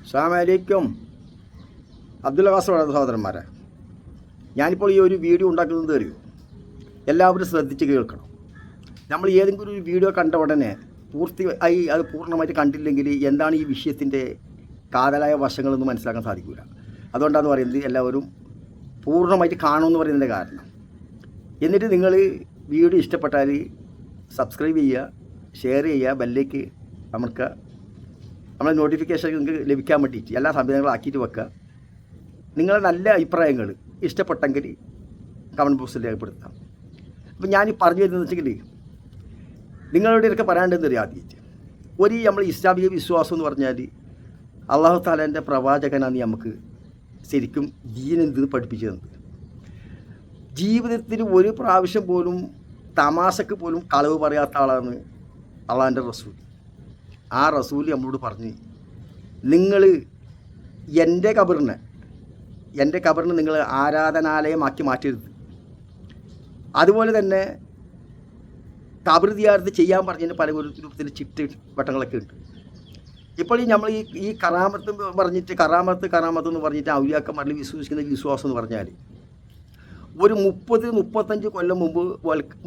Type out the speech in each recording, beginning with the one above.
അസ്സലാമു അലൈക്കും. അബ്ദുൽ ഖാസർ സഹോദരന്മാരെ, ഞാനിപ്പോൾ ഈ ഒരു വീഡിയോ ഉണ്ടാക്കുന്നത് അറിയൂ, എല്ലാവരും ശ്രദ്ധിച്ച് കേൾക്കണം. നമ്മൾ ഏതെങ്കിലും ഒരു വീഡിയോ കണ്ട ഉടനെ അത് പൂർണ്ണമായിട്ട് കണ്ടില്ലെങ്കിൽ എന്താണ് ഈ വിഷയത്തിൻ്റെ കാതലായ വശങ്ങളൊന്നും മനസ്സിലാക്കാൻ സാധിക്കില്ല. അതുകൊണ്ടാണ് പറയുന്നത് എല്ലാവരും പൂർണ്ണമായിട്ട് കാണുമെന്ന് പറയുന്നതിൻ്റെ കാരണം. എന്നിട്ട് നിങ്ങൾ വീഡിയോ ഇഷ്ടപ്പെട്ടാൽ സബ്സ്ക്രൈബ് ചെയ്യുക, ഷെയർ ചെയ്യുക, ബെല്ലേക്ക് അമർക്കുക. നമ്മളെ നോട്ടിഫിക്കേഷൻ നിങ്ങൾക്ക് ലഭിക്കാൻ വേണ്ടിയിട്ട് എല്ലാ സംവിധാനങ്ങളും ആക്കിയിട്ട് വെക്കുക. നിങ്ങളുടെ നല്ല അഭിപ്രായങ്ങൾ ഇഷ്ടപ്പെട്ടെങ്കിൽ കമൻറ്റ് ബോക്സിൽ രേഖപ്പെടുത്താം. അപ്പോൾ ഞാൻ പറഞ്ഞു വരുന്നതെന്ന് വെച്ചെങ്കിൽ, നിങ്ങളുടെ ഒക്കെ പറയാണ്ടെന്ന് അറിയാം. ആദ്യമായിട്ട് നമ്മൾ ഇസ്ലാമിക വിശ്വാസം എന്ന് പറഞ്ഞാൽ അള്ളാഹു താലാൻ്റെ പ്രവാചകനാണ് നമുക്ക് ശരിക്കും ദീനെന്ത് പഠിപ്പിച്ചു തന്നത്. ജീവിതത്തിൽ ഒരു പ്രാവശ്യം പോലും തമാശക്ക് പോലും കളവ് പറയാത്ത ആളാണ് അള്ളാഹിൻ്റെ റസൂൽ. ആ റസൂൽ നമ്മളോട് പറഞ്ഞ്, നിങ്ങൾ എൻ്റെ ഖബറിനെ നിങ്ങൾ ആരാധനാലയമാക്കി മാറ്റരുത്. അതുപോലെ തന്നെ ഖബർ സിയാറത്ത് ചെയ്യാൻ പറഞ്ഞതിന് പല രൂപത്തിൽ ചിട്ട് വട്ടങ്ങളൊക്കെ ഉണ്ട്. ഇപ്പോൾ നമ്മൾ ഈ കറാമത്ത് പറഞ്ഞിട്ട് കറാമത്ത് എന്ന് പറഞ്ഞിട്ട് ഔലിയാക്കന്മാരിൽ വിശ്വസിക്കുന്ന വിശ്വാസം എന്ന് പറഞ്ഞാൽ ഒരു 30-35 കൊല്ലം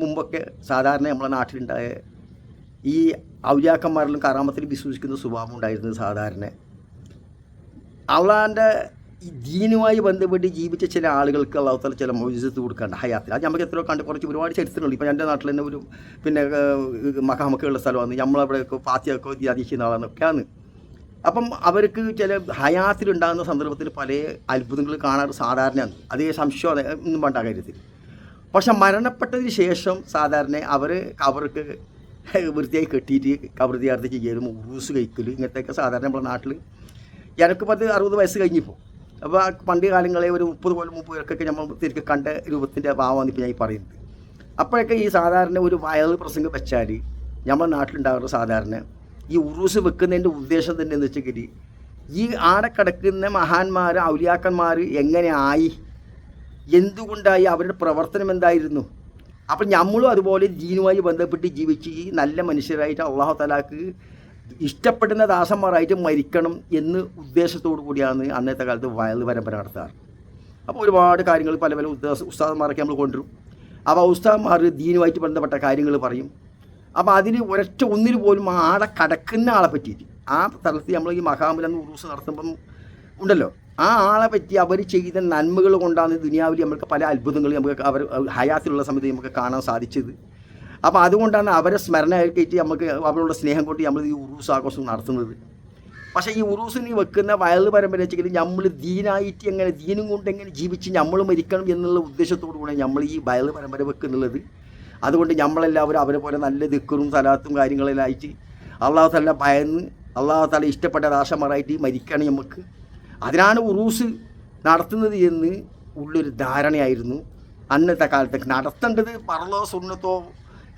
മുമ്പൊക്കെ സാധാരണ നമ്മളെ നാട്ടിലുണ്ടായ ഈ ഔലിയാക്കന്മാരിലും കറാമത്തിൽ വിശ്വസിക്കുന്ന സ്വഭാവം ഉണ്ടായിരുന്നത് സാധാരണ അള്ളാഹിൻ്റെ ഈ ദീനുമായി ബന്ധപ്പെട്ട് ജീവിച്ച ചില ആളുകൾക്ക് അള്ളാഹു തആല ചില മൗജിസത്ത് കൊടുക്കാണ്ട് ഹയാത്തിൽ. അത് നമുക്ക് എത്രയോ കണ്ട് ഒരുപാട് ചരിത്രങ്ങളുണ്ട്. ഇപ്പോൾ എൻ്റെ നാട്ടിൽ തന്നെ ഒരു മക്കാമൊക്കെയുള്ള സ്ഥലമാണ്. നമ്മളവിടെയൊക്കെ ഫാത്തിയൊക്കെ ധ്യാനിക്കുന്ന ആളാണെന്നൊക്കെയാണ്. അപ്പം അവർക്ക് ചില ഹയാത്തിലുണ്ടാകുന്ന സന്ദർഭത്തിൽ പല അത്ഭുതങ്ങൾ കാണാറ് സാധാരണയാണ്. അതേ സംശയം ഒന്നും വേണ്ട കാര്യത്തിൽ. പക്ഷെ മരണപ്പെട്ടതിന് ശേഷം സാധാരണ അവർ കബർക്ക് വൃത്തിയായി കെട്ടിയിട്ട് കബർ സിയാറത്ത് ചെയ്യലും ഉറൂസ് കഴിക്കലും ഇങ്ങനത്തെയൊക്കെ സാധാരണ നമ്മുടെ നാട്ടിൽ. എനിക്ക് 60 വയസ്സ് കഴിഞ്ഞിപ്പോൾ. അപ്പോൾ പണ്ട് കാലങ്ങളെ ഒരു 30 കൊല്ലം മുമ്പൊക്കെ നമ്മൾ തിരികെ കണ്ട രൂപത്തിൻ്റെ ഭാവമാണ് ഇപ്പോൾ ഞാൻ ഈ പറയുന്നത്. അപ്പോഴൊക്കെ ഈ സാധാരണ ഒരു വയൽ പ്രസംഗം വെച്ചാൽ നമ്മുടെ നാട്ടിലുണ്ടാകുന്ന സാധാരണ ഈ ഉറൂസ് വെക്കുന്നതിൻ്റെ ഉദ്ദേശം തന്നെ എന്ന് വെച്ചെങ്കിൽ, ഈ ആടെ കിടക്കുന്ന മഹാന്മാർ ഔലിയാക്കന്മാർ എങ്ങനെ ആയി, എന്തുകൊണ്ടായി, അവരുടെ പ്രവർത്തനം എന്തായിരുന്നു. അപ്പം നമ്മളും അതുപോലെ ദീനുമായി ബന്ധപ്പെട്ട് ജീവിച്ച് ഈ നല്ല മനുഷ്യരായിട്ട് അള്ളാഹു തആലക്ക് ഇഷ്ടപ്പെടുന്ന ദാസന്മാരായിട്ട് മരിക്കണം എന്ന് ഉദ്ദേശത്തോടു കൂടിയാണ് അന്നത്തെ കാലത്ത് വയൽ പരമ്പര നടത്താറ്. അപ്പോൾ ഒരുപാട് കാര്യങ്ങൾ പല ഉസ്താദന്മാരൊക്കെ നമ്മൾ കൊണ്ടുവരും. അപ്പോൾ ഉസ്താദന്മാർ ദീനുമായിട്ട് ബന്ധപ്പെട്ട കാര്യങ്ങൾ പറയും. അപ്പോൾ അതിന് ഒന്നിൽ പോലും ആളെ കടക്കുന്ന ആളെ പറ്റിയിട്ട് ആ സ്ഥലത്ത് നമ്മൾ ഈ മഹാമിലെന്ന് ഉറൂസ് നടത്തുമ്പം ഉണ്ടല്ലോ, ആ ആളെ പറ്റി അവർ ചെയ്ത നന്മകൾ കൊണ്ടാണ് ദുനിയാവിൽ നമുക്ക് പല അത്ഭുതങ്ങൾ നമുക്ക് അവർ ഹയാത്തിലുള്ള സമയത്ത് നമുക്ക് കാണാൻ സാധിച്ചത്. അപ്പോൾ അതുകൊണ്ടാണ് അവരെ സ്മരണയായിട്ട് നമുക്ക് അവരുടെ സ്നേഹം കൊണ്ട് നമ്മൾ ഈ ഉറൂസ് ആഘോഷം നടത്തുന്നത്. പക്ഷേ ഈ ഉറൂസിന് വെക്കുന്ന വയൽ പരമ്പര വെച്ചെങ്കിൽ നമ്മൾ ദീനായിട്ട് എങ്ങനെ ദീനും കൊണ്ട് എങ്ങനെ ജീവിച്ച് നമ്മൾ മരിക്കണം എന്നുള്ള ഉദ്ദേശത്തോടു കൂടെ നമ്മൾ ഈ വയൽ പരമ്പര വെക്കുന്നുള്ളത്. അതുകൊണ്ട് നമ്മളെല്ലാവരും അവരെ പോലെ നല്ല ദിക്റും സലാത്തും കാര്യങ്ങളെല്ലാം ആയിട്ട് അള്ളാഹു തആല ഭയന്ന് അള്ളാഹു തആല ഇഷ്ടപ്പെട്ട ദാസന്മാരായിട്ട് മരിക്കണം നമുക്ക്. അതിനാണ് ഉറൂസ് നടത്തുന്നത് എന്ന് ഉള്ളൊരു ധാരണയായിരുന്നു അന്നത്തെ കാലത്തൊക്കെ. നടത്തേണ്ടത് ഫർളോ സുന്നത്തോ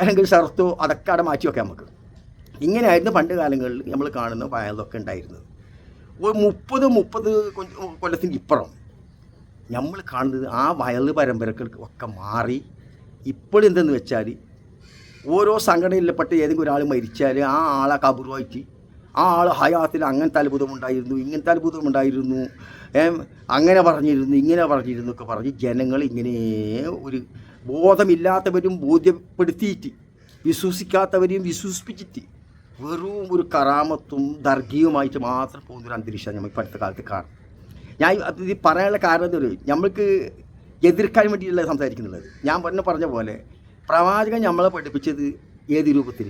അല്ലെങ്കിൽ ഷർത്തോ അതൊക്കെ അവിടെ മാറ്റി വെക്കാം നമുക്ക്. ഇങ്ങനെയായിരുന്നു പണ്ട് കാലങ്ങളിൽ നമ്മൾ കാണുന്ന വയലൊക്കെ ഉണ്ടായിരുന്നത്. ഒരു 30 കൊല്ലത്തിന് ഇപ്പുറം നമ്മൾ കാണുന്നത് ആ വയൽ പരമ്പരകൾക്ക് ഒക്കെ മാറി. ഇപ്പോഴെന്തെന്ന് വെച്ചാൽ ഓരോ സംഘടനയിൽപ്പെട്ട് ഏതെങ്കിലും ഒരാൾ മരിച്ചാൽ ആ ആളെ കബറുമായിട്ട് ആ ആൾ ഹയാത്തിൽ അങ്ങനത്തെ അത്ഭുതമുണ്ടായിരുന്നു, ഇങ്ങനത്തെ അത്ഭുതമുണ്ടായിരുന്നു, അങ്ങനെ പറഞ്ഞിരുന്നു, ഇങ്ങനെ പറഞ്ഞിരുന്നു ഒക്കെ പറഞ്ഞ് ജനങ്ങൾ ഇങ്ങനെ ഒരു ബോധമില്ലാത്തവരും ബോധ്യപ്പെടുത്തിയിട്ട് വിശ്വസിക്കാത്തവരെയും വിശ്വസിപ്പിച്ചിട്ട് വെറും ഒരു കറാമത്തും ദർഗിയുമായിട്ട് മാത്രം പോകുന്നൊരു അന്തരീക്ഷമാണ് നമ്മൾ ഇപ്പോൾ അടുത്ത കാലത്ത് കാണും. ഞാൻ ഇത് പറയാനുള്ള കാരണം എന്താ, നമ്മൾക്ക് എതിർക്കാൻ വേണ്ടിയിട്ടുള്ള സംസാരിക്കുന്നുള്ളത്. ഞാൻ പറഞ്ഞ പോലെ പ്രവാചകൻ നമ്മളെ പഠിപ്പിച്ചത് ഏത് രൂപത്തിൽ,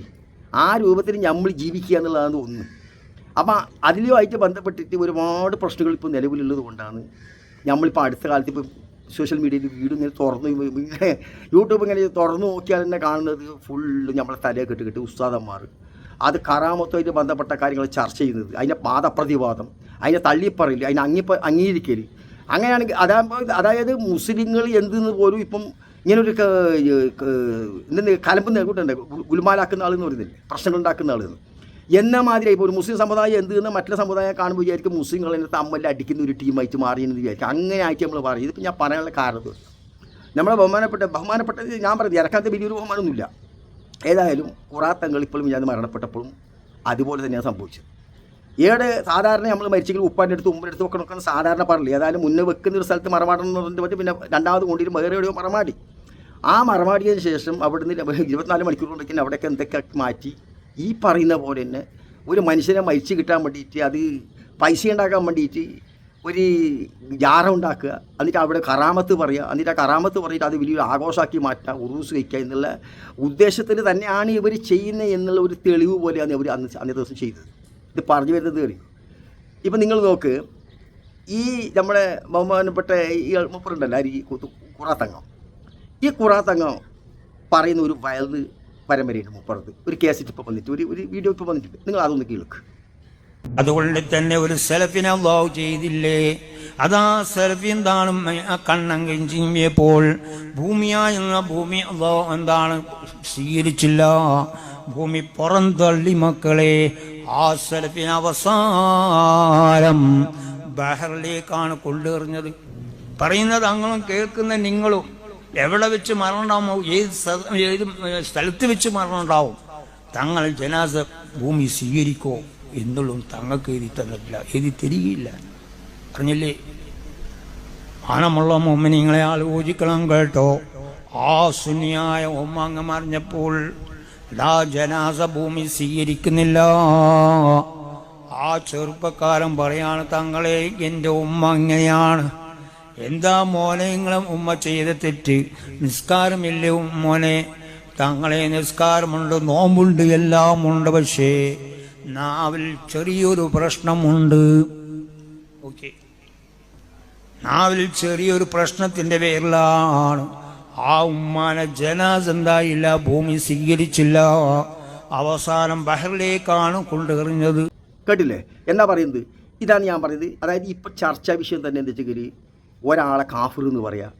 ആ രൂപത്തിൽ നമ്മൾ ജീവിക്കുക എന്നുള്ളതാണ് ഒന്ന്. അപ്പം അതിലുമായിട്ട് ബന്ധപ്പെട്ടിട്ട് ഒരുപാട് പ്രശ്നങ്ങൾ ഇപ്പോൾ നിലവിലുള്ളത് കൊണ്ടാണ് നമ്മളിപ്പോൾ അടുത്ത കാലത്ത് ഇപ്പോൾ സോഷ്യൽ മീഡിയയിൽ വീട് ഇങ്ങനെ ഇങ്ങനെ യൂട്യൂബ് ഇങ്ങനെ തുറന്നു നോക്കിയാൽ തന്നെ കാണുന്നത് ഫുള്ള് നമ്മളെ തലയെ കെട്ട് ഉസ്താദന്മാർ അത് കറാമത്തുമായിട്ട് ബന്ധപ്പെട്ട കാര്യങ്ങൾ ചർച്ച ചെയ്യുന്നത്, അതിൻ്റെ വാദപ്രതിവാദം, അതിനെ തള്ളിപ്പറയില്ല, അതിനെ അംഗീകരിക്കൽ. അങ്ങനെയാണെങ്കിൽ അതായത് മുസ്ലിങ്ങൾ എന്തെന്ന് പോലും ഇപ്പം ഇങ്ങനൊരു കലമ്പ് നേരിട്ടുണ്ട്, ഗുൽമാലാക്കുന്ന ആളെന്ന് പറയുന്നില്ല, പ്രശ്നങ്ങൾ ഉണ്ടാക്കുന്ന ആളെന്ന് എന്ന മാതിരി. ഇപ്പോൾ ഒരു മുസ്ലിം സമുദായം എന്തെന്ന് മറ്റുള്ള സമുദായം കാണുമ്പോൾ വിചാരിക്കും മുസ്ലിങ്ങൾ എന്നെ തമ്മിൽ അടിക്കുന്ന ഒരു ടീമായിട്ട് മാറിയെന്ന് വിചാരിക്കും. അങ്ങനെ ആയിട്ട് നമ്മൾ പറയും. ഇതിപ്പോൾ ഞാൻ പറയാനുള്ള കാരണം നമ്മളെ ബഹുമാനപ്പെട്ട ഞാൻ പറയുന്നത് ഇറക്കാത്ത വലിയൊരു ബഹുമാനമൊന്നുമില്ല. ഏതായാലും ഖുറാത്തങ്ങൾ ഇപ്പോഴും ഞാൻ മരണപ്പെട്ടപ്പോഴും അതുപോലെ തന്നെയാണ് സംഭവിച്ചത്. സാധാരണ നമ്മൾ മരിച്ചെങ്കിൽ ഉപ്പാൻ്റെ അടുത്ത് ഉമ്മിൻ്റെ അടുത്ത് വെക്കണം സാധാരണ പറഞ്ഞില്ല. ഏതായാലും മുന്നേ വെക്കുന്ന ഒരു സ്ഥലത്ത് മറമാടണം എന്ന് പറഞ്ഞിട്ട് പറ്റി പിന്നെ രണ്ടാമത് കൊണ്ടിരും വേറെ എവിടെയോ മറമാടി. ആ മറമാടിയതിന് ശേഷം അവിടുന്ന് 24 മണിക്കൂർ കൊണ്ടൊക്കെ അവിടെയൊക്കെ എന്തൊക്കെ മാറ്റി ഈ പറയുന്ന പോലെ തന്നെ ഒരു മനുഷ്യനെ മരിച്ച് കിട്ടാൻ വേണ്ടിയിട്ട് അത് പൈസ ഉണ്ടാക്കാൻ വേണ്ടിയിട്ട് ഒരു ജാറ ഉണ്ടാക്കുക, എന്നിട്ട് അവിടെ കറാമത്ത് പറയുക, എന്നിട്ട് ആ കറാമത്ത് പറഞ്ഞിട്ട് അത് വലിയൊരു ആഘോഷമാക്കി മാറ്റുക, ഉറൂസ് കഴിക്കുക എന്നുള്ള ഉദ്ദേശത്തിൽ തന്നെയാണ് ഇവർ ചെയ്യുന്നത് എന്നുള്ള ഒരു തെളിവ് പോലെയാണ് ഇവർ അന്നേ ദിവസം ചെയ്തത്. ഇത് പറഞ്ഞു വരുന്നത് അറിയും. ഇപ്പം നിങ്ങൾ നോക്ക്, ഈ നമ്മുടെ ബഹുമാനപ്പെട്ട ഈ മുപ്പറുണ്ടല്ലോ ഈ ഖുറാത്തങ്ങം, ഈ ഖുറാത്തങ്ങം പറയുന്ന ഒരു വയറ് പരമ്പരയുണ്ട് മുപ്പുറത്ത്. ഒരു കേസിറ്റ് ഇപ്പോൾ വന്നിട്ട് ഒരു വീഡിയോ ഇപ്പോൾ വന്നിട്ടുണ്ട്, നിങ്ങൾ അതൊന്ന് കേൾക്ക്. അതുകൊണ്ട് തന്നെ ഒരു സെലഫിനെ അല്ലാഹു ചെയ്തില്ലേ? അതാ സെലഫി എന്താണ് കണ്ണങ്കൻ ചിമ്മിയപ്പോൾ ഭൂമിയായെന്ന ഭൂമി അല്ലാഹു എന്താണ് സ്വീകരിച്ചില്ല, ഭൂമി പുറന്തള്ളി മക്കളെ. ആ സെലഫിന് അവസാനം ബഹറിലേക്കാണ് കൊണ്ടെറിഞ്ഞത്. പറയുന്നത് അങ്ങളും കേൾക്കുന്ന നിങ്ങളും എവിടെ വെച്ച് മരണം ഉണ്ടാവുമോ, ഏത് സ്ഥലത്ത് വെച്ച് മരണം ഉണ്ടാവും, തങ്ങൾ ജനാസ ഭൂമി സ്വീകരിക്കോ എന്നുള്ളതും തങ്ങൾക്ക് എഴുതി തന്നിട്ടില്ല, എഴുതി തരികയില്ല. അറിഞ്ഞില്ലേ? മാനമുള്ള മുഅ്മിനീങ്ങളെ ആലോചിക്കണം കേട്ടോ. ആ സുന്നിയായ ഉമ്മ മറിഞ്ഞപ്പോൾ ജനാസ ഭൂമി സ്വീകരിക്കുന്നില്ല. ആ ചെറുപ്പക്കാരൻ പറയാണ്, തങ്ങളെ എൻ്റെ ഉമ്മ ഇങ്ങനെയാണ്. എന്താ മോനെ നിങ്ങളെ ഉമ്മ ചെയ്ത തെറ്റ്? നിസ്കാരമില്ലേ മോനെ? തങ്ങളെ നിസ്കാരമുണ്ട്, നോമ്പുണ്ട്, എല്ലാം ഉണ്ട്, പക്ഷേ നാവിൽ ചെറിയൊരു പ്രശ്നമുണ്ട്. ഓക്കെ, നാവിൽ ചെറിയൊരു പ്രശ്നത്തിൻ്റെ പേരിലാണ് ആ ഉമ്മാനെ ജനാസ എന്തായില്ല, ഭൂമി സ്വീകരിച്ചില്ല. അവസാനം ബഹറിലേക്കാണ് കൊണ്ടെറിഞ്ഞത്. കേട്ടില്ലേ എന്നാ പറയുന്നത്? ഇതാണ് ഞാൻ പറയുന്നത്. അതായത് ഇപ്പം ചർച്ചാ വിഷയം തന്നെ എന്താ വെച്ചെങ്കിൽ ഒരാളെ കാഫിർ എന്ന് പറയുക,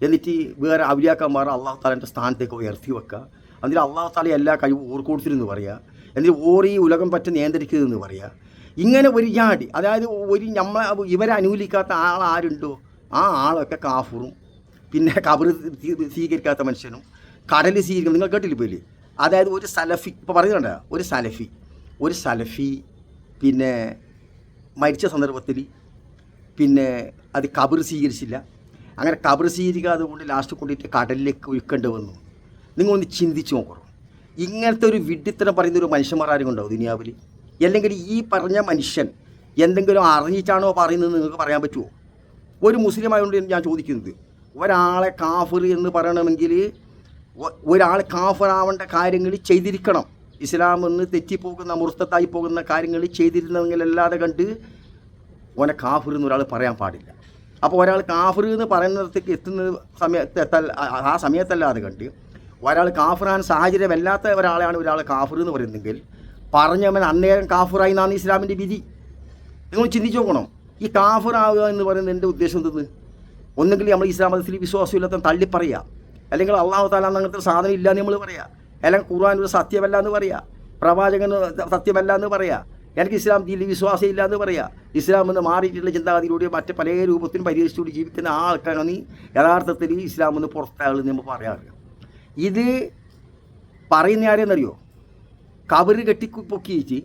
എന്നിട്ട് വേറെ ഔലിയാക്കന്മാർ അള്ളാഹു താലാൻ്റെ സ്ഥാനത്തേക്ക് ഉയർത്തി വെക്കുക, എന്നിട്ട് അള്ളാഹു താല എല്ലാ കഴിവും ഓർക്കൊടുത്തിരുന്ന് പറയുക, എന്നിട്ട് ഈ ഉലകം പറ്റി നിയന്ത്രിക്കുന്നതെന്ന് പറയുക. ഇങ്ങനെ ഒരു ജാടി, അതായത് ഒരു ഇവരെ അനുകൂലിക്കാത്ത ആരുണ്ടോ ആ ആളൊക്കെ കാഫിറും, പിന്നെ കബർ സ്വീകരിക്കാത്ത മനുഷ്യനും, കടൽ സ്വീകരിക്കണം. നിങ്ങൾ കേട്ടില്ല ഇപ്പോൾ? അതായത് ഒരു സലഫി ഇപ്പോൾ പറയുന്നുണ്ട്, ഒരു സലഫി പിന്നെ മരിച്ച സന്ദർഭത്തിൽ പിന്നെ അത് കബർ സ്വീകരിച്ചില്ല. അങ്ങനെ കബർ സ്വീകരിക്കാതെ കൊണ്ട് ലാസ്റ്റ് കൊണ്ടിട്ട് കടലിലേക്ക് ഒഴുക്കേണ്ടി വന്നു. നിങ്ങളൊന്ന് ചിന്തിച്ച് നോക്കണം. ഇങ്ങനത്തെ ഒരു വിഡ്ഢിത്തരം പറയുന്ന ഒരു മനുഷ്യന്മാരും ഉണ്ടാവും ദുനിയാവിൽ? അല്ലെങ്കിൽ ഈ പറഞ്ഞ മനുഷ്യൻ എന്തെങ്കിലും അറിഞ്ഞിട്ടാണോ പറയുന്നത് നിങ്ങൾക്ക് പറയാൻ പറ്റുമോ? ഒരു മുസ്ലിം ആയതുകൊണ്ട് ഞാൻ ചോദിക്കുന്നത്, ഒരാളെ കാഫിർ എന്ന് പറയണമെങ്കിൽ ഒരാൾ കാഫിറാവേണ്ട കാര്യങ്ങൾ ചെയ്തിരിക്കണം. ഇസ്ലാം എന്ന് തെറ്റിപ്പോകുന്ന മുർത്തത്തായി പോകുന്ന കാര്യങ്ങൾ ചെയ്തിരുന്നെങ്കിലല്ലാതെ കണ്ട് ഓനെ കാഫിർ എന്ന് ഒരാൾ പറയാൻ പാടില്ല. അപ്പോൾ ഒരാൾ കാഫിർ എന്ന് പറയുന്നിടത്തേക്ക് എത്തുന്ന ആ സമയത്തല്ലാതെ കണ്ട് ഒരാൾ കാഫിറാൻ സാഹചര്യമല്ലാത്ത ഒരാളെയാണ് ഒരാൾ കാഫിർ എന്ന് പറയുന്നതെങ്കിൽ പറഞ്ഞവൻ അന്നേരം കാഫിറായി എന്നാണ് ഇസ്ലാമിൻ്റെ വിധി. നിങ്ങൾ ചിന്തിച്ചു നോക്കണം. ഈ കാഫിറാവുക എന്ന് പറയുന്നത് എൻ്റെ ഉദ്ദേശം എന്തെന്ന്? ഒന്നെങ്കിൽ നമ്മൾ ഇസ്ലാം മതത്തിൽ വിശ്വാസമില്ലാത്ത തള്ളിപ്പറയുക, അല്ലെങ്കിൽ അള്ളാഹു താല അങ്ങനത്തെ സാധനം ഇല്ല എന്ന് നമ്മൾ പറയുക, അല്ലെങ്കിൽ ഖുർആൻ ഒരു സത്യമല്ല എന്ന് പറയുക, പ്രവാചകൻ സത്യമല്ല എന്ന് പറയുക, എനിക്ക് ഇസ്ലാം ദീനിൽ വിശ്വാസം ഇല്ല എന്ന് പറയുക. ഇസ്ലാം എന്ന് മാറിയിട്ടുള്ള ചിന്താഗതിയിലൂടെ മറ്റ് പല രൂപത്തിലും പരിഹരിച്ചുകൂടി ജീവിക്കുന്ന ആൾക്കാരാണ് യഥാർത്ഥത്തിൽ ഇസ്ലാം എന്ന് പുറത്താളെന്ന് നമ്മൾ പറയാറില്ല. ഇത് പറയുന്ന ആരെന്നറിയോ? കബറ് കെട്ടിപ്പൊക്കിയിട്ട്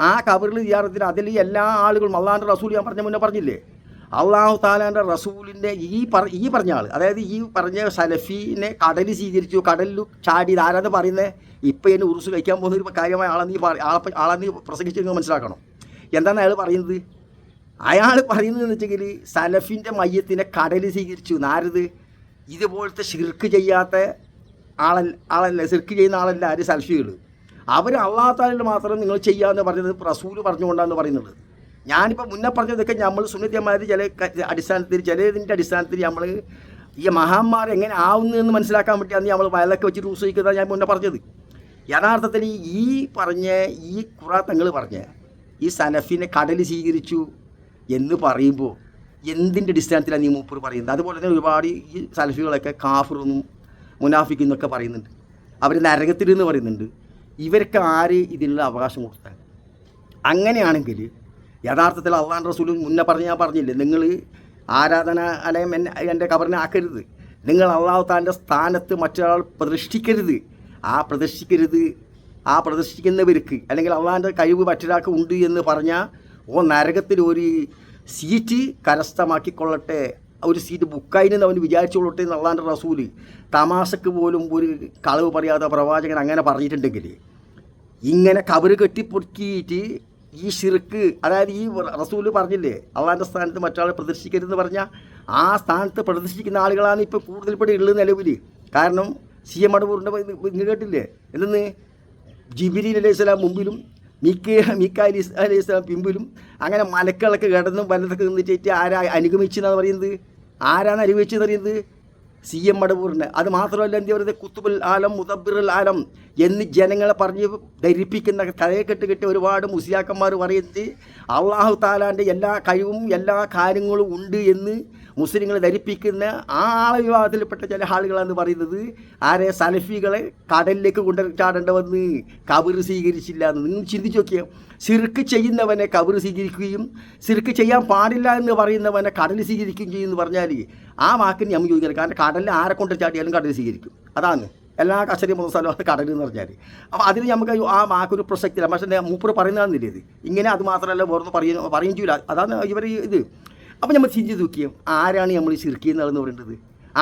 ആ കബറിൽ വിചാരത്തിൽ അതിൽ എല്ലാ ആളുകളും അള്ളാഹുൻ്റെ റസൂൽ ഞാൻ മുന്നേ പറഞ്ഞില്ലേ, അള്ളാഹു താലാൻ്റെ റസൂലിൻ്റെ ഈ പറഞ്ഞ ആൾ, അതായത് ഈ പറഞ്ഞ സലഫീനെ കടൽ സ്വീകരിച്ചു, കടലിൽ ചാടി ആരാന്ന് പറയുന്നത്? ഇപ്പം എന്നെ ഉറുസ് കഴിക്കാൻ പോകുന്ന ഒരു കാര്യമായ ആളെന്ന് പ്രസംഗിച്ച് മനസ്സിലാക്കണം. എന്താണ് അയാൾ പറയുന്നത്? അയാൾ പറയുന്നതെന്ന് വെച്ചെങ്കിൽ സലഫിൻ്റെ മയ്യത്തിനെ കടൽ സ്വീകരിച്ചു. നാരത് ഇതുപോലത്തെ ഷിർക്ക് ചെയ്യാത്ത ആളല്ല, ഷിർക്ക് ചെയ്യുന്ന ആളല്ല ആര്? സലഫികൾ. അവർ അള്ളാഹു താലയിൽ മാത്രം നിങ്ങൾ ചെയ്യാമെന്ന് പറഞ്ഞത് റസൂൽ പറഞ്ഞുകൊണ്ടാണ് പറയുന്നത്. ഞാനിപ്പോൾ മുന്നേ പറഞ്ഞതൊക്കെ നമ്മൾ സുന്നത്തിയന്മാർ ചില അടിസ്ഥാനത്തിൽ ചിലതിൻ്റെ അടിസ്ഥാനത്തിൽ നമ്മൾ ഈ മഹാന്മാർ എങ്ങനെ ആവുന്നു എന്ന് മനസ്സിലാക്കാൻ വേണ്ടിയാണ് നമ്മൾ വയലൊക്കെ വെച്ച് ഉപയോഗിക്കുന്നത് ഞാൻ മുന്നേ പറഞ്ഞത്. യഥാർത്ഥത്തിൽ ഈ ഖുറാത്തങ്ങൾ പറഞ്ഞ ഈ സലഫിനെ കടൽ സ്വീകരിച്ചു എന്ന് പറയുമ്പോൾ എന്തിൻ്റെ അടിസ്ഥാനത്തിലാണ് ഈ മൂപ്പർ പറയുന്നത്? അതുപോലെ തന്നെ ഒരുപാട് ഈ സലഫികളൊക്കെ കാഫിറെന്നും മുനാഫിക്കെന്നൊക്കെ പറയുന്നുണ്ട്, അവർ നരകത്തിലെന്ന് പറയുന്നുണ്ട്. ഇവർക്ക് ആര് ഇതിനുള്ള അവകാശം കൊടുത്താൽ? അങ്ങനെയാണെങ്കിൽ യഥാർത്ഥത്തിൽ അള്ളാഹുവിൻ്റെ റസൂലും മുന്നേ ഞാൻ പറഞ്ഞില്ലേ, നിങ്ങൾ ആരാധനാലയം എൻ്റെ കബറിനെ ആക്കരുത്, നിങ്ങൾ അള്ളാഹു താൻ്റെ സ്ഥാനത്ത് മറ്റൊരാൾ പ്രതിഷ്ഠിക്കരുത്. ആ പ്രതിഷ്ഠിക്കുന്നവർക്ക് അല്ലെങ്കിൽ അള്ളാഹുവിൻ്റെ കഴിവ് മറ്റൊരാൾക്ക് ഉണ്ട് എന്ന് പറഞ്ഞാൽ ഓ നരകത്തിൽ ഒരു സീറ്റ് കരസ്ഥമാക്കിക്കൊള്ളട്ടെ, ഒരു സീറ്റ് ബുക്കായിന്ന് അവന് വിചാരിച്ചുകൊള്ളട്ടെ എന്ന് അള്ളാൻ്റെ റസൂല് തമാശക്ക് പോലും ഒരു കളവ് പറയാത്ത പ്രവാചകൻ അങ്ങനെ പറഞ്ഞിട്ടുണ്ടെങ്കിൽ, ഇങ്ങനെ കബറ് കെട്ടിപ്പൊടുക്കിയിട്ട് ഈ ഷിർക്ക്, അതായത് ഈ റസൂല് പറഞ്ഞില്ലേ അള്ളാൻ്റെ സ്ഥാനത്ത് മറ്റൊരാളെ പ്രദർശിക്കരുതെന്ന് പറഞ്ഞാൽ, ആ സ്ഥാനത്ത് പ്രദർശിക്കുന്ന ആളുകളാണ് ഇപ്പോൾ കൂടുതൽ ഇവിടെ ഉള്ളത് നിലവിൽ. കാരണം CM മടവൂറിൻ്റെ ഇങ്ങ് കേട്ടില്ലേ എന്തെന്ന്, ജിബിരിൽ അലൈഹി സ്വലാം മുമ്പിലും മീക്കായിൽ അലൈഹി സ്വലാം പിമ്പിലും, അങ്ങനെ മലക്കളൊക്കെ കിടന്നും വലതൊക്കെ നിന്നിട്ട് ആരാ അനുഗമിച്ചെന്നാണ് പറയുന്നത്, ആരാണ് അനുഭവിച്ചെന്ന് പറയുന്നത് CM മടവൂറിനെ. അത് മാത്രമല്ല എന്താ പറയുന്നത്, കുത്തുബുൽ ആലം മുദബ്ബിറുൽ ആലം എന്ന് ജനങ്ങളെ പറഞ്ഞ് ധരിപ്പിക്കുന്ന കഥയെ കെട്ട് ഒരുപാട് മുസ്ലിയാക്കന്മാർ പറയുന്നത് അള്ളാഹു താലാൻ്റെ എല്ലാ കഴിവും എല്ലാ കാര്യങ്ങളും ഉണ്ട് എന്ന് മുസ്ലിങ്ങളെ ധരിപ്പിക്കുന്ന ആ വിഭാഗത്തിൽപ്പെട്ട ചില ആളുകളാണ് പറയുന്നത് ആരെ സലഫികളെ കടലിലേക്ക് കൊണ്ടുചാടേണ്ടവന്ന് കബറ് സ്വീകരിച്ചില്ല എന്ന്. നിങ്ങൾ ചിന്തിച്ച് നോക്കിയോ, സിർക്ക് ചെയ്യുന്നവനെ കബറ് സ്വീകരിക്കുകയും സിർക്ക് ചെയ്യാൻ പാടില്ല എന്ന് പറയുന്നവനെ കടൽ സ്വീകരിക്കുകയും ചെയ്യുമെന്ന് പറഞ്ഞാൽ ആ വാക്കിന് നമ്മൾ ചോദിക്കുന്നത്. കാരണം കടലിൽ ആരെ കൊണ്ട് ചാടിയാലും കടൽ സ്വീകരിക്കും, അതാണ് എല്ലാ കച്ചറിയും പോകുന്ന സ്ഥലമാണ് കടൽ എന്ന് പറഞ്ഞാൽ. അപ്പോൾ അതിന് നമുക്ക് ആ വാക്കൊരു പ്രസക്തിയില്ല. പക്ഷേ മൂപ്പർ പറയുന്നതാണെന്നില്ല ഇത് ഇങ്ങനെ. അത് മാത്രമല്ല വേറൊന്നും പറയും ചെയ്യില്ല, അതാണ് ഇവർ ഇത്. അപ്പോൾ നമ്മൾ ചിന്തിച്ച് നോക്കിയും ആരാണ് നമ്മൾ ശിർക്കിയ ആളെന്ന് പറയേണ്ടത്,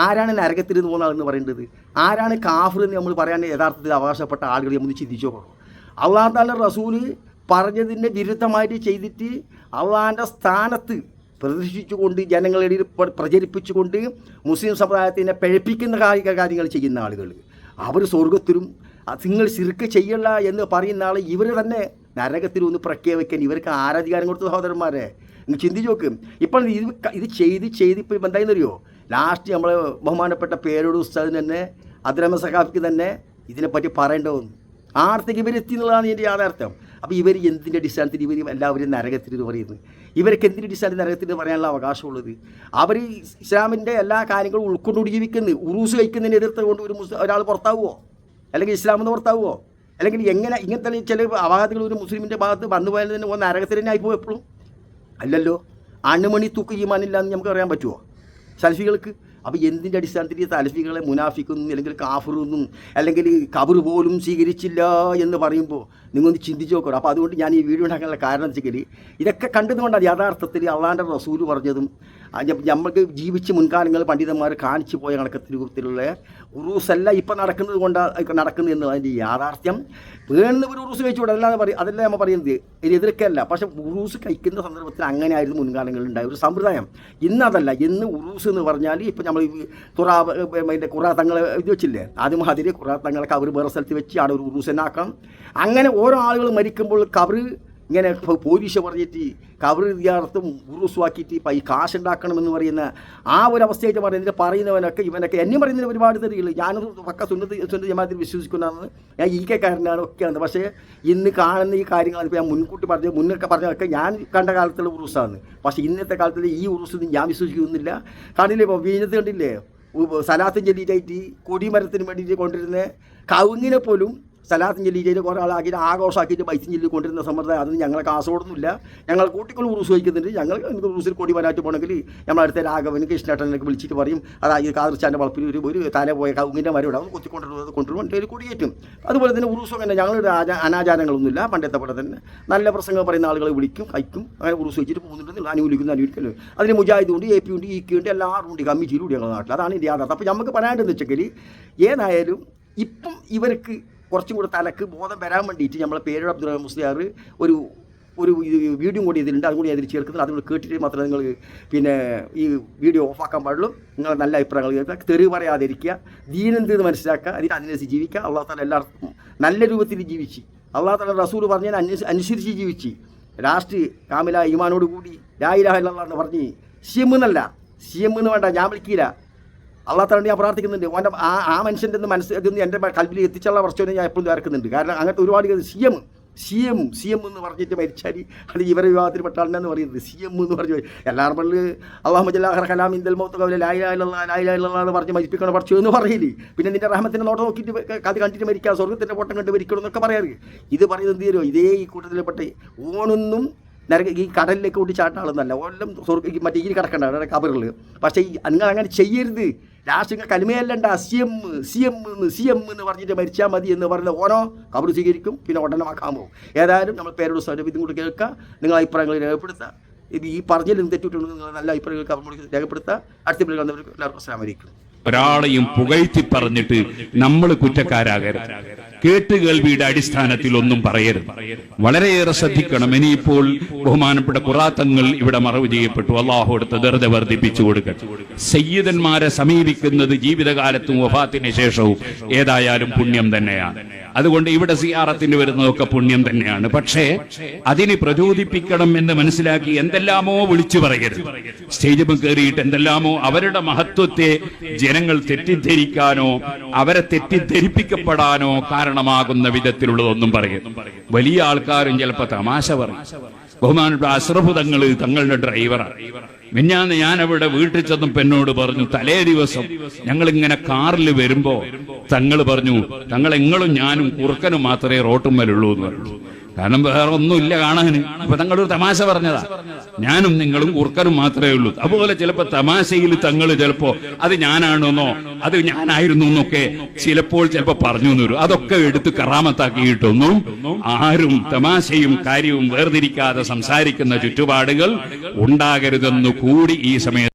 ആരാണ് നരകത്തിൽ നിന്ന് പോകുന്ന ആളെന്ന് പറയേണ്ടത്, ആരാണ് കാഫിർ എന്ന് നമ്മൾ പറയാൻ യഥാർത്ഥത്തിൽ അവകാശപ്പെട്ട ആളുകൾ നമ്മൾ ചിന്തിച്ചോ. അള്ളാഹു തആല റസൂല് പറഞ്ഞതിൻ്റെ വിരുദ്ധമായിട്ട് ചെയ്തിട്ട് അള്ളാഹിൻ്റെ സ്ഥാനത്ത് പ്രദർശിച്ചുകൊണ്ട് ജനങ്ങളിടയിൽ പ്രചരിപ്പിച്ചുകൊണ്ട് മുസ്ലിം സമുദായത്തിനെ പഴപ്പിക്കുന്ന കാര്യങ്ങൾ ചെയ്യുന്ന ആളുകൾ, അവർ സ്വർഗത്തിലും നിങ്ങൾ ശിർക്ക് ചെയ്യല്ല എന്ന് പറയുന്ന ആൾ ഇവർ തന്നെ നരകത്തിൽ ഒന്ന് പ്രഖ്യാപിക്കാൻ ഇവർക്ക് ആരാധികാരം കൊടുത്ത സഹോദരന്മാരെ നിങ്ങൾ ചിന്തിച്ച് നോക്കും. ഇപ്പോൾ ഇത് ചെയ്ത് ഇപ്പോൾ എന്തായെന്നറിയോ, ലാസ്റ്റ് നമ്മൾ ബഹുമാനപ്പെട്ട പേരോട് ഉസ്താദിന് തന്നെ അദ്രമ സഖാഫിക്ക് തന്നെ ഇതിനെപ്പറ്റി പറയേണ്ടി വന്നു. ആർത്തേക്ക് ഇവരെത്തി എന്നുള്ളതാണ് ഇതിൻ്റെ യാഥാർത്ഥ്യം. അപ്പോൾ ഇവർ എന്തിൻ്റെ അടിസ്ഥാനത്തിൽ ഇവർ എല്ലാവരും നരകത്തിൽ എന്ന് പറയുന്നത്, ഇവർക്ക് എന്തിൻ്റെ അടിസ്ഥാനത്തിൽ നരകത്തിൽ പറയാനുള്ള അവകാശമുള്ളത്? അവർ ഇസ്ലാമിൻ്റെ എല്ലാ കാര്യങ്ങളും ഉൾക്കൊണ്ടുകൊണ്ട് ജീവിക്കുന്നു. ഉറൂസ് കഴിക്കുന്നതിന് എതിർത്ത് കൊണ്ട് ഒരാൾ പുറത്താവുമോ, അല്ലെങ്കിൽ ഇസ്ലാമിൽ നിന്ന് പുറത്താവുമോ, അല്ലെങ്കിൽ എങ്ങനെ ഇങ്ങനത്തെ ചില അവാദങ്ങൾ ഒരു മുസ്ലിമിൻ്റെ ഭാഗത്ത് വന്നു പോയാൽ തന്നെ നരകത്തിൽ തന്നെ ആയിപ്പോവും എപ്പോഴും? അല്ലല്ലോ. അണുമണി തൂക്ക് ഈമാനില്ല എന്ന് നമുക്ക് അറിയാൻ പറ്റുമോ സൽഫികൾക്ക്? അപ്പോൾ എന്തിൻ്റെ അടിസ്ഥാനത്തിൽ സലഫികളെ മുനാഫിക്കും അല്ലെങ്കിൽ കാഫിറൊന്നും അല്ലെങ്കിൽ കബർ പോലും സ്വീകരിച്ചില്ല എന്ന് പറയുമ്പോൾ നിങ്ങളൊന്ന് ചിന്തിച്ച് നോക്കണം. അപ്പോൾ അതുകൊണ്ട് ഞാൻ ഈ വീഡിയോ ഉണ്ടാക്കാനുള്ള കാരണം വെച്ചെങ്കിൽ ഇതൊക്കെ കണ്ടതുകൊണ്ടാണ് യഥാർത്ഥത്തിൽ അള്ളാൻ്റെ റസൂല് പറഞ്ഞതും നമുക്ക് ജീവിച്ച് മുൻകാലങ്ങൾ പണ്ഡിതന്മാർ കാണിച്ചു പോയ കണക്കത്തിൽ രൂപത്തിലുള്ള ഉറൂസല്ല ഇപ്പം നടക്കുന്നത് കൊണ്ടാണ് നടക്കുന്നത് എന്ന് അതിൻ്റെ യാഥാർത്ഥ്യം. വേണമെന്ന് ഒരു ഉറൂസ് കഴിച്ചുകൂടെ അതല്ല നമ്മൾ പറയുന്നത്, ഇത് എതിർക്കല്ല. പക്ഷേ ഉറൂസ് കഴിക്കുന്ന സന്ദർഭത്തിൽ അങ്ങനെ ആയിരുന്നു മുൻകാലങ്ങളിൽ ഉണ്ടായ ഒരു സമ്പ്രദായം. ഇന്നതല്ല. ഇന്ന് ഉറൂസ് എന്ന് പറഞ്ഞാൽ ഇപ്പം നമ്മൾ ഖുറാ തങ്ങളെ ഇത് വെച്ചില്ലേ, അതുമാതിരി ഖുറാ തങ്ങളൊക്കെ അവർ വേറെ സ്ഥലത്ത് വെച്ച് അവിടെ ഒരു ഉറൂസ് തന്നെ ആക്കാം. അങ്ങനെ ഓരോ ആളുകൾ മരിക്കുമ്പോൾ കബറ് ഇങ്ങനെ പോലീസ് പറഞ്ഞിട്ട് കബർ ദിയാറത്തും ഉറൂസുമാക്കിയിട്ട് ഇപ്പം ഈ കാശുണ്ടാക്കണമെന്ന് പറയുന്ന ആ ഒരു അവസ്ഥയായിട്ട് പറയുന്നത് പറയുന്നവനൊക്കെ ഇവനൊക്കെ എന്നെ പറയുന്നതിന് ഒരുപാട് തെറികൾ. ഞാനൊരു പക്ക സുന്നത്ത് ജമാഅത്തിൽ വിശ്വസിക്കുന്നതാണ്, ഞാൻ ഈക്കാരനാണ് ഒക്കെയാണ്. പക്ഷേ ഇന്ന് കാണുന്ന ഈ കാര്യങ്ങൾ ഇപ്പോൾ ഞാൻ മുൻകൂട്ടി മുന്നൊക്കെ പറഞ്ഞതൊക്കെ ഞാൻ കണ്ട കാലത്തുള്ള ഉറൂസാണ്. പക്ഷേ ഇന്നത്തെ കാലത്തിൽ ഈ ഉറൂസ് ഞാൻ വിശ്വസിക്കുന്നില്ല. കാണില്ലേ, ഇപ്പോൾ വീഞ്ഞത്ത് കണ്ടില്ലേ, സലാത്തും ചൊല്ലിയിട്ടായിട്ട് കൊടിമരത്തിന് വേണ്ടിയിട്ട് കൊണ്ടിരുന്ന കവുങ്ങിനെ പോലും സലാത്തും ചൊല്ലിയിട്ട് കുറേ ആളാക്കിയിട്ട് ആഘോഷമാക്കിയിട്ട് ബൈത്തും ചൊല്ലി കൊണ്ടിരുന്ന സമ്പ്രദായം. അതിന് ഞങ്ങൾ കാസോടൊന്നുമില്ല. ഞങ്ങൾ കൂട്ടിക്കൾ ഉറൂസ് വഹിക്കുന്നുണ്ട്. ഞങ്ങൾ ഉറൂസിൽ കൊടി വരാറ്റ് പോകണമെങ്കിൽ നമ്മൾ അടുത്ത രാഘവന് കൃഷ്ണേട്ടനൊക്കെ വിളിച്ചിട്ട് പറയും, അതായത് കാതിർച്ചാൻ്റെ വളപ്പിൽ ഒരു തല പോയ കവുങ്ങിൻ്റെ മരം അവിടെ കൊത്തിക്കൊണ്ടുവരുന്നത് കൊടിയേറ്റും. അതുപോലെ തന്നെ ഉറൂസും അങ്ങനെ ഞങ്ങളുടെ അനാചാരങ്ങളൊന്നുമില്ല. പണ്ടത്തെ പോലെ തന്നെ നല്ല പ്രസംഗം പറയുന്ന ആളുകളെ വിളിക്കും, കഴിക്കും, അങ്ങനെ ഉറൂസ് വെച്ചിട്ട് പോകുന്നുണ്ട്. അനുകൂലിക്കുന്നു. അതിന് മുജാഹിദ് ഉണ്ട്, AP ഉണ്ട്, EK ഉണ്ട്, എല്ലാവരും ഉണ്ട്, കമ്മിറ്റിയിലും ഞങ്ങളുടെ നാട്ടിൽ. അതാണ് ഇതിൻ്റെ യാഥാർത്ഥ്യം. അപ്പോൾ നമുക്ക് പറയാണ്ടെന്ന് വെച്ചെങ്കിൽ ഏതായാലും ഇപ്പം ഇവർക്ക് കുറച്ചും കൂടെ തലക്ക് ബോധം വരാൻ വേണ്ടിയിട്ട് നമ്മളെ പേരോട് അബ്ദുൽ മുസ്ലിയാർ ഒരു വീഡിയോ കൂടി ഇതിലുണ്ട്, അതും കൂടി അതിൽ ചേർക്കുന്നത്. അതുകൊണ്ട് കേട്ടിട്ട് മാത്രമേ നിങ്ങൾ പിന്നെ ഈ വീഡിയോ ഓഫാക്കാൻ പാടുള്ളൂ. നിങ്ങൾ നല്ല അഭിപ്രായങ്ങൾ കേൾക്കുക, തെറി പറയാതിരിക്കുക, ദീനെന്തെന്ന് മനസ്സിലാക്കുക, അതിനനുസരിച്ച് ജീവിക്കുക. അള്ളാഹു താല എല്ലാവർക്കും നല്ല രൂപത്തിൽ ജീവിച്ച് അള്ളാഹു താല റസൂൽ പറഞ്ഞതിന് അനുസരിച്ച് ജീവിച്ച് ലാസ്റ്റ് കാമില ഈമാനോട് കൂടി ലാ ഇലാഹ ഇല്ലല്ലാഹ് എന്ന് പറഞ്ഞ് CM എന്ന് വേണ്ട, ഞാൻ വിളിക്കില്ല. അള്ളാഹു താല ഞാൻ പ്രാർത്ഥിക്കുന്നുണ്ട്. ഓൻ്റെ ആ മനുഷ്യൻ്റെ മനസ്സിൽ എൻ്റെ കൽബിൽ എത്തിച്ചുള്ള പ്രശ്നം ഞാൻ എപ്പോഴും ചേർക്കുന്നുണ്ട്. കാരണം അങ്ങനത്തെ ഒരുപാട് CM എന്ന് പറഞ്ഞിട്ട് മരിച്ചാൽ അത് ഇവരെ വിവാഹത്തിൽ പെട്ടാളെന്ന് പറയുന്നത്. CM എന്ന് പറഞ്ഞു എല്ലാവരും പള്ളി അള്ളാഹു ജല്ലാഹർ കലാം ഇന്ദൽ മൗത്ത് കൗല ലാ ഇലാഹ ഇല്ലല്ലാഹ് എന്ന് പറഞ്ഞ് മരിപ്പിക്കണം പഠിച്ചു എന്ന് പറയില്ലേ. പിന്നെ നിൻ്റെ റഹ്മത്തിൻ്റെ നോട്ടം നോക്കിയിട്ട് അത് കണ്ടിട്ട് മരിക്കുക, സ്വർഗത്തിൻ്റെ പൊട്ടം കണ്ട് മരിക്കണം എന്നൊക്കെ പറയാറ്. ഇത് പറയുന്നത് എന്ത് തരുമോ, ഇതേ ഈ കൂട്ടത്തിൽപ്പെട്ട ഓണൊന്നും ഈ കടലിലേക്ക് കൂട്ടി ചാട്ടുന്ന ആളൊന്നല്ല, ഓല്ലാം മറ്റേ ഈ കിടക്കണ്ട കബറിൽ. പക്ഷേ നിങ്ങൾ അങ്ങനെ ചെയ്യരുത്. ലാസ്റ്റ് നിങ്ങൾ കലിമയല്ലണ്ട CM എന്ന് പറഞ്ഞിട്ട് മരിച്ചാൽ മതി എന്ന് പറഞ്ഞാൽ ഓരോ കബർ സ്വീകരിക്കും, പിന്നെ ഉടനെ മക്കാൻ പോകും. ഏതായാലും നമ്മൾ പേരോട് സ്ഥലം ഇതും കൂടി കേൾക്കുക, നിങ്ങൾ അഭിപ്രായങ്ങൾ രേഖപ്പെടുത്തുക. ഈ പറഞ്ഞതിൽ തെറ്റിട്ടുണ്ടെങ്കിൽ നിങ്ങൾ നല്ല അഭിപ്രായങ്ങൾ രേഖപ്പെടുത്തുക. അടുത്ത പേര് കണ്ടവർക്ക് എല്ലാവർക്കും അസ്സലാമു അലൈക്കും. ഒരാളെയും പുകഴ്ത്തി പറഞ്ഞിട്ട് നമ്മൾ കുറ്റക്കാരാകരുത്. കേട്ടുകേൾവിയുടെ അടിസ്ഥാനത്തിൽ ഒന്നും പറയരുത്. വളരെയേറെ ശ്രദ്ധിക്കണം. ഇനിയിപ്പോൾ ബഹുമാനപ്പെട്ട ഖുറാത്തങ്ങൾ ഇവിടെ മറവ് ചെയ്യപ്പെട്ടു. അള്ളാഹു അടുത്ത് ദർജ വർദ്ധിപ്പിച്ചു കൊടുക്കട്ടെ. സയ്യിദന്മാരെ സമീപിക്കുന്നത് ജീവിതകാലത്തും വഫാത്തിന് ശേഷവും ഏതായാലും പുണ്യം തന്നെയാണ്. അതുകൊണ്ട് ഇവിടെ സിയാറത്തിന് വരുന്നതൊക്കെ പുണ്യം തന്നെയാണ്. പക്ഷേ അതിനെ പ്രചോദിപ്പിക്കണം എന്ന് മനസ്സിലാക്കി എന്തെല്ലാമോ വിളിച്ചു പറയരുത്. സ്റ്റേജിൽ കയറിയിട്ട് എന്തെല്ലാമോ അവരുടെ മഹത്വത്തെ ജനങ്ങൾ തെറ്റിദ്ധരിക്കാനോ അവരെ തെറ്റിദ്ധരിപ്പിക്കപ്പെടാനോ കാരണമാകുന്ന വിധത്തിലുള്ളതൊന്നും പറയും. വലിയ ആൾക്കാരും ചിലപ്പോ തമാശ പറയും. ബഹുമാനപ്പെട്ട അഷ്റഫ് തങ്ങളുടെ ഡ്രൈവറാണ്. മിഞ്ഞാന്ന് ഞാൻ അവിടെ വീട്ടിൽ ചെന്നപ്പോ എന്നോട് പറഞ്ഞു, തലേ ദിവസം ഞങ്ങൾ ഇങ്ങനെ കാറിൽ വരുമ്പോ തങ്ങൾ പറഞ്ഞു, തങ്ങൾ എങ്ങളും ഞാനും കുറുക്കനും മാത്രമേ റോട്ടുമ്മലുള്ളൂ എന്ന് പറഞ്ഞു. കാരണം വേറെ ഒന്നുമില്ല കാണാൻ. അപ്പൊ തങ്ങളൊരു തമാശ പറഞ്ഞതാ, ഞാനും നിങ്ങളും കുറുക്കനും മാത്രമേ ഉള്ളൂ. അതുപോലെ ചിലപ്പോ തമാശയിൽ തങ്ങൾ ചിലപ്പോ അത് ഞാനാണെന്നോ അത് ഞാനായിരുന്നു എന്നൊക്കെ ചിലപ്പോ പറഞ്ഞു എന്ന് വരും. അതൊക്കെ എടുത്ത് കറാമത്താക്കിയിട്ടൊന്നും ആരും തമാശയും കാര്യവും വേർതിരിക്കാതെ സംസാരിക്കുന്ന ചുറ്റുപാടുകൾ ഉണ്ടാകരുതെന്നു കൂടി ഈ സമയത്ത്